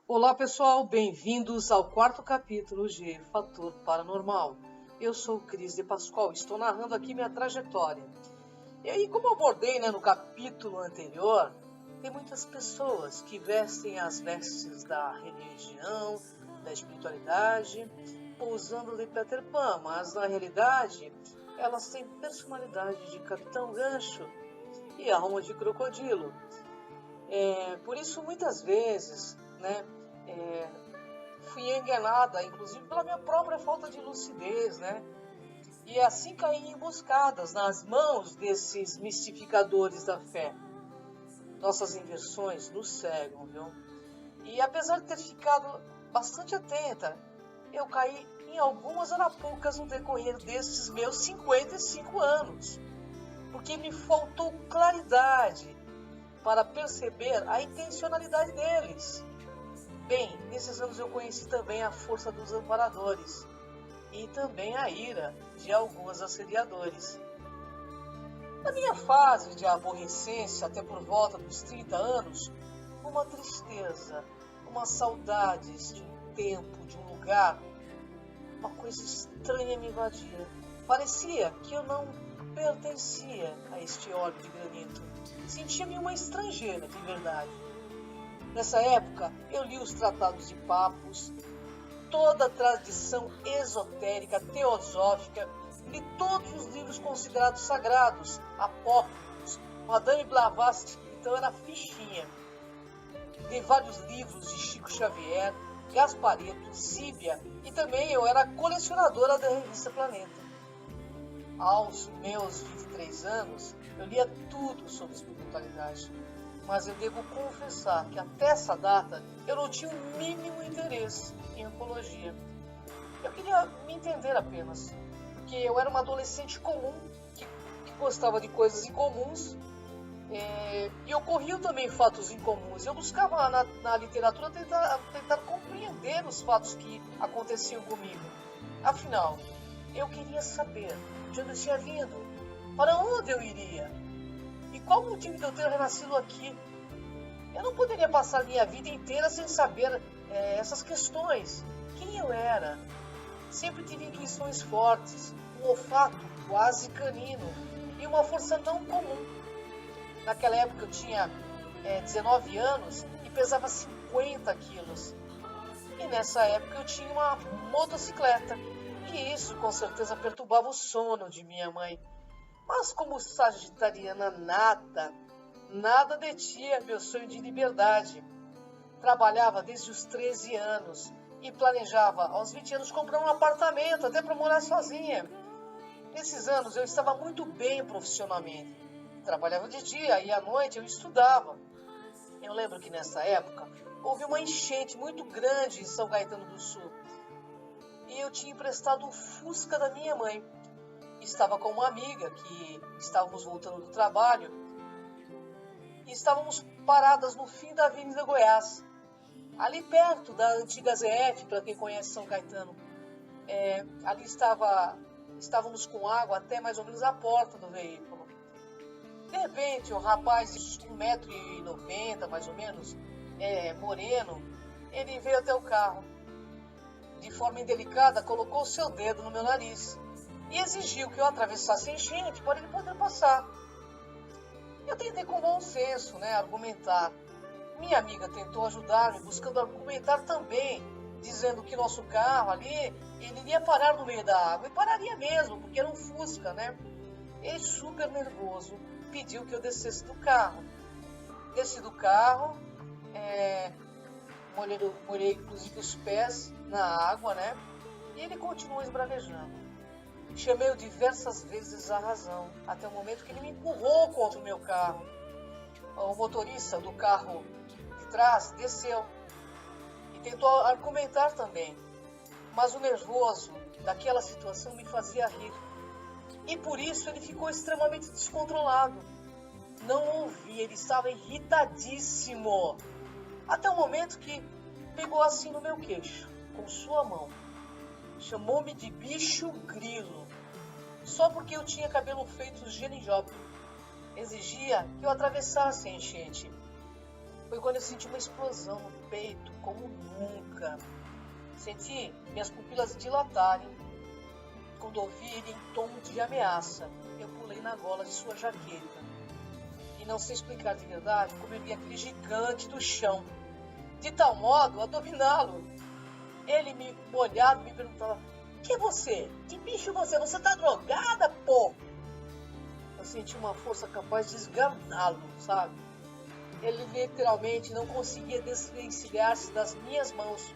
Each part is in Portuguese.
Olá pessoal, bem-vindos ao quarto capítulo de Fator Paranormal. Eu sou Cris de Pascoal, estou narrando aqui minha trajetória. E aí, como eu abordei no capítulo anterior, tem muitas pessoas que vestem as vestes da religião, da espiritualidade, pousando de Peter Pan, mas na realidade elas têm personalidade de Capitão Gancho e alma de crocodilo. Por isso muitas vezes, fui enganada, inclusive pela minha própria falta de lucidez, E assim caí em emboscadas nas mãos desses mistificadores da fé. Nossas inversões nos cegam, viu? E apesar de ter ficado bastante atenta, eu caí em algumas arapucas no decorrer destes meus 55 anos, porque me faltou claridade para perceber a intencionalidade deles. Bem, nesses anos eu conheci também a força dos amparadores e também a ira de alguns assediadores. Na minha fase de aborrecência, até por volta dos 30 anos, uma tristeza, uma saudade de um tempo, de um lugar, uma coisa estranha me invadia. Parecia que eu não pertencia a este orbe de granito. Sentia-me uma estrangeira, de verdade. Nessa época, eu li os tratados de Papos, toda a tradição esotérica, teosófica, li todos os livros considerados sagrados, apócrifos, Madame Blavatsky, então era fichinha. Li vários livros de Chico Xavier, Gasparetto, Zíbia, e também eu era colecionadora da revista Planeta. Aos meus 23 anos, eu lia tudo sobre espiritualidade. Mas eu devo confessar que até essa data eu não tinha o mínimo interesse em oncologia. Eu queria me entender apenas, porque eu era uma adolescente comum, que gostava de coisas incomuns, e ocorriam também fatos incomuns. Eu buscava na literatura tentar compreender os fatos que aconteciam comigo. Afinal, eu queria saber de onde eu tinha vindo, para onde eu iria. E qual o motivo de eu ter renascido aqui? Eu não poderia passar minha vida inteira sem saber essas questões. Quem eu era? Sempre tive intuições fortes, um olfato quase canino e uma força não comum. Naquela época eu tinha 19 anos e pesava 50 quilos. E nessa época eu tinha uma motocicleta. E isso com certeza perturbava o sono de minha mãe. Mas como sagitariana nada detinha meu sonho de liberdade. Trabalhava desde os 13 anos e planejava aos 20 anos comprar um apartamento, até para morar sozinha. Nesses anos eu estava muito bem profissionalmente. Trabalhava de dia e à noite eu estudava. Eu lembro que nessa época houve uma enchente muito grande em São Caetano do Sul. E eu tinha emprestado o Fusca da minha mãe. Estava com uma amiga que estávamos voltando do trabalho e estávamos paradas no fim da Avenida Goiás, ali perto da antiga ZF, para quem conhece São Caetano. Ali estávamos com água até mais ou menos a porta do veículo. De repente, um rapaz de 1,90 m mais ou menos, moreno, ele veio até o carro. De forma indelicada, colocou o seu dedo no meu nariz e exigiu que eu atravessasse a enchente para ele poder passar. Eu tentei com bom senso, argumentar. Minha amiga tentou ajudar-me, buscando argumentar também, dizendo que nosso carro ali, ele iria parar no meio da água, e pararia mesmo, porque era um Fusca, Ele, super nervoso, pediu que eu descesse do carro. Desci do carro, molhei inclusive os pés na água, E ele continuou esbravejando. Chamei-o diversas vezes à razão, até o momento que ele me empurrou contra o meu carro. O motorista do carro de trás desceu e tentou argumentar também, mas o nervoso daquela situação me fazia rir. E por isso ele ficou extremamente descontrolado. não ouvi, ele estava irritadíssimo. Até o momento que pegou assim no meu queixo, com sua mão. Chamou-me de bicho grilo, só porque eu tinha cabelo feito genijope. Exigia que eu atravessasse a enchente. Foi quando eu senti uma explosão no peito, como nunca. Senti minhas pupilas dilatarem. Quando ouvi ele em tom de ameaça, eu pulei na gola de sua jaqueta. E não sei explicar de verdade como eu vi aquele gigante do chão, de tal modo a dominá-lo. Ele, molhado, me perguntava: "Que é você? Que bicho você? Você tá drogada, pô?" Eu senti uma força capaz de esganá-lo, sabe? Ele literalmente não conseguia desvencilhar-se das minhas mãos.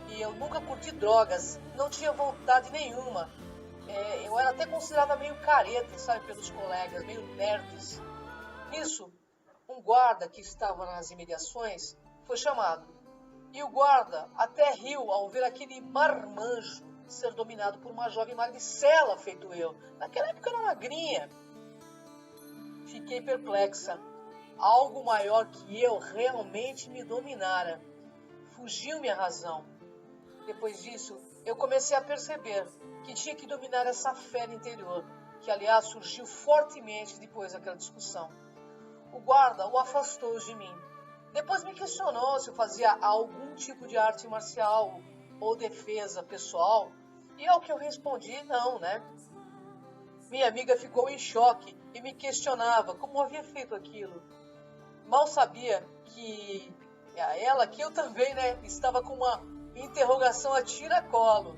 E eu nunca curti drogas, não tinha vontade nenhuma. Eu era até considerada meio careta, sabe, pelos colegas, meio nerds. Nisso, um guarda que estava nas imediações foi chamado. E o guarda até riu ao ver aquele marmanjo ser dominado por uma jovem magricela feito eu. Naquela época era magrinha. Fiquei perplexa. Algo maior que eu realmente me dominara. Fugiu-me a razão. Depois disso, eu comecei a perceber que tinha que dominar essa fera interior, que aliás surgiu fortemente depois daquela discussão. O guarda o afastou de mim. Depois me questionou se eu fazia algum tipo de arte marcial ou defesa pessoal, e ao que eu respondi, não, né? Minha amiga ficou em choque e me questionava como havia feito aquilo. Mal sabia que ela, que eu também, né, estava com uma interrogação a tiracolo.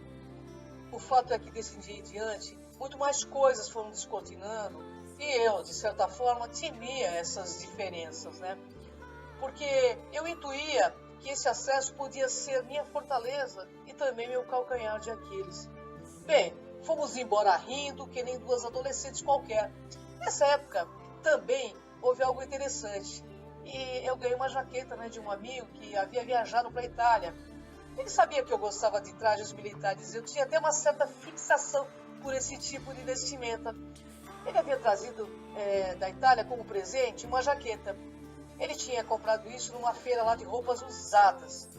O fato é que desse dia em diante, muito mais coisas foram descortinando e eu, de certa forma, temia essas diferenças, né? Porque eu intuía que esse acesso podia ser minha fortaleza e também meu calcanhar de Aquiles. Bem, fomos embora rindo que nem duas adolescentes qualquer. Nessa época, também houve algo interessante. E eu ganhei uma jaqueta, né, de um amigo que havia viajado para a Itália. Ele sabia que eu gostava de trajes militares, eu tinha até uma certa fixação por esse tipo de vestimenta. Ele havia trazido da Itália como presente uma jaqueta. Ele tinha comprado isso numa feira lá de roupas usadas.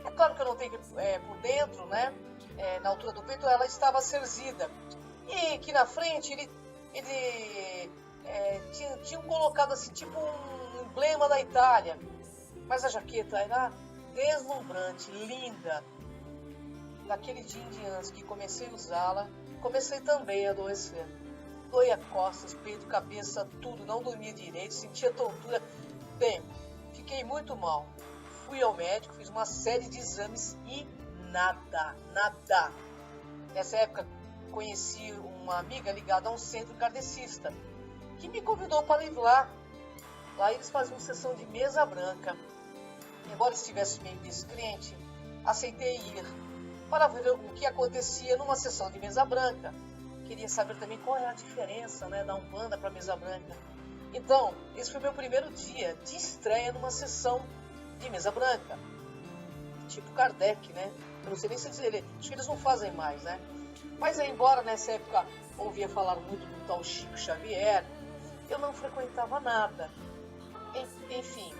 É claro que eu não tenho por dentro, né? Na altura do peito ela estava cerzida. E que na frente tinham colocado assim, tipo um emblema da Itália. Mas a jaqueta era deslumbrante, linda. Naquele dia em diante que comecei a usá-la, comecei também a adoecer. Doía costas, peito, cabeça, tudo, não dormia direito, sentia tontura. Bem, fiquei muito mal. Fui ao médico, fiz uma série de exames e nada. Nessa época, conheci uma amiga ligada a um centro kardecista, que me convidou para ir lá. Lá eles faziam sessão de mesa branca. Embora estivesse meio descrente, aceitei ir para ver o que acontecia numa sessão de mesa branca. Queria saber também qual é a diferença, né, da Umbanda para a mesa branca. Então, esse foi meu primeiro dia de estreia numa sessão de mesa branca. Tipo Kardec, né? Eu não sei nem se dizer, acho que eles não fazem mais, né? Mas embora nessa época ouvia falar muito do tal Chico Xavier, eu não frequentava nada. Enfim,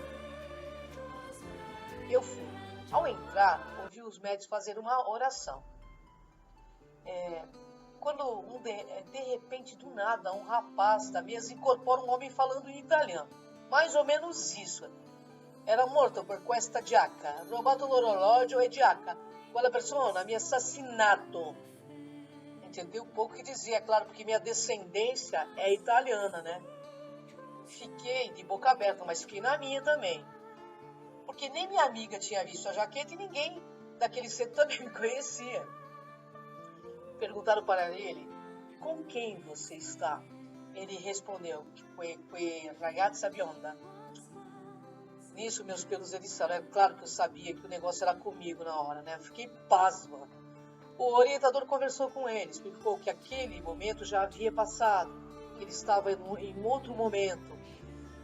eu fui. Ao entrar, ouvi os médicos fazer uma oração. Quando de repente, do nada, um rapaz da mesa incorpora um homem falando em italiano. Mais ou menos isso. Era morto per questa giacca, rubato l'orologio e giacca. Quella persona mi ha assassinato. Entendeu um pouco o que dizia, é claro, porque minha descendência é italiana, né? Fiquei de boca aberta, mas fiquei na minha também. Porque nem minha amiga tinha visto a jaqueta e ninguém daquele centro também me conhecia. Perguntaram para ele, com quem você está? Ele respondeu, que ragazza bionda. Nisso, meus pelos eriçaram. É claro que eu sabia que o negócio era comigo na hora, né? Fiquei pasma. O orientador conversou com ele, explicou que aquele momento já havia passado, que ele estava em outro momento.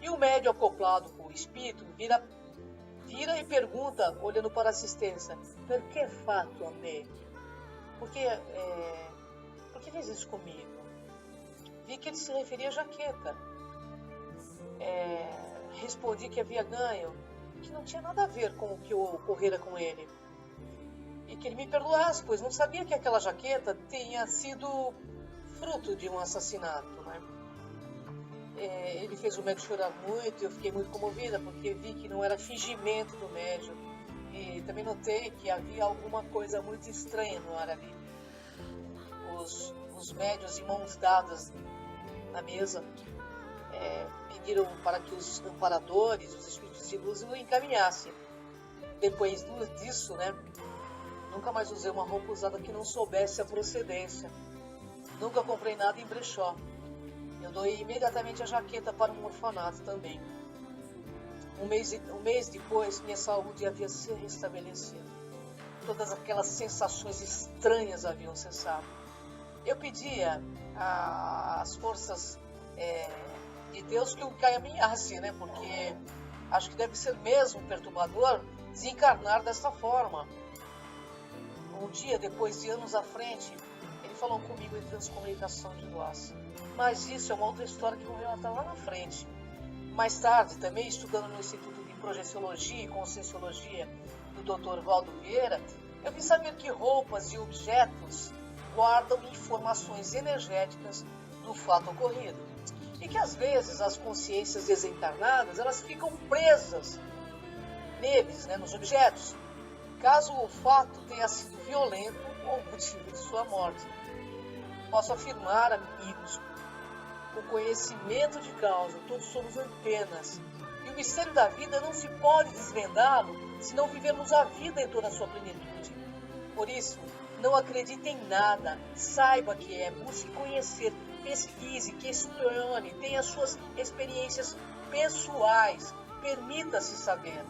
E o médium acoplado com o espírito vira e pergunta, olhando para a assistência, per que fatto a me? Por que fez isso comigo? Vi que ele se referia à jaqueta. respondi que havia ganho, que não tinha nada a ver com o que ocorrera com ele. E que ele me perdoasse, pois não sabia que aquela jaqueta tinha sido fruto de um assassinato, né? Ele fez o médico chorar muito, eu fiquei muito comovida, porque vi que não era fingimento do médico. E também notei que havia alguma coisa muito estranha no ar ali. Os médios de mãos dadas na mesa pediram para que os amparadores, os espíritos de luz, o encaminhassem. Depois disso, né, nunca mais usei uma roupa usada que não soubesse a procedência. Nunca comprei nada em brechó. Eu doei imediatamente a jaqueta para um orfanato também. Um mês depois, minha saúde havia se restabelecido. Todas aquelas sensações estranhas haviam cessado. Eu pedia às forças de Deus que o encaminhasse, né? Porque acho que deve ser mesmo perturbador desencarnar desta forma. Um dia, depois de anos à frente, ele falou comigo em transcomunicação de voz. Mas isso é uma outra história que eu vou relatar lá na frente. Mais tarde, também estudando no Instituto de Projeciologia e Conscienciologia do Dr. Valdo Vieira, eu vim saber que roupas e objetos guardam informações energéticas do fato ocorrido. E que às vezes as consciências desencarnadas, elas ficam presas neles, né, nos objetos, caso o fato tenha sido violento ou motivo de sua morte. Posso afirmar, amigos, o conhecimento de causa, todos somos antenas, e o mistério da vida não se pode desvendá-lo se não vivermos a vida em toda a sua plenitude. Por isso, não acredite em nada, saiba que busque conhecer, pesquise, questione, tenha suas experiências pessoais, permita-se saber.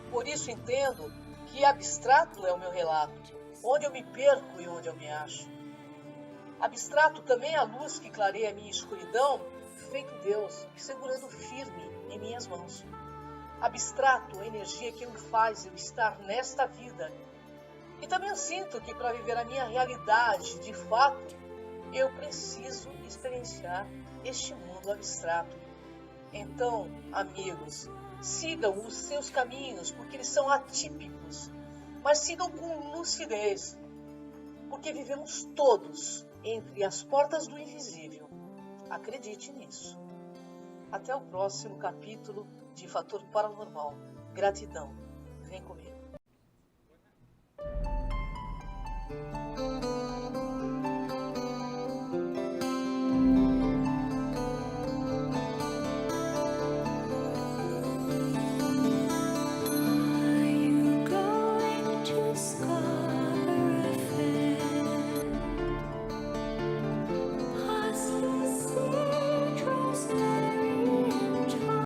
Por isso entendo que abstrato é o meu relato, onde eu me perco e onde eu me acho. Abstrato também é a luz que clareia a minha escuridão, feito Deus, segurando firme em minhas mãos. Abstrato é a energia que me faz eu estar nesta vida. E também eu sinto que para viver a minha realidade de fato, eu preciso experienciar este mundo abstrato. Então, amigos, sigam os seus caminhos, porque eles são atípicos, mas sigam com lucidez, porque vivemos todos entre as portas do invisível. Acredite nisso. Até o próximo capítulo de Fator Paranormal. Gratidão. Vem comigo.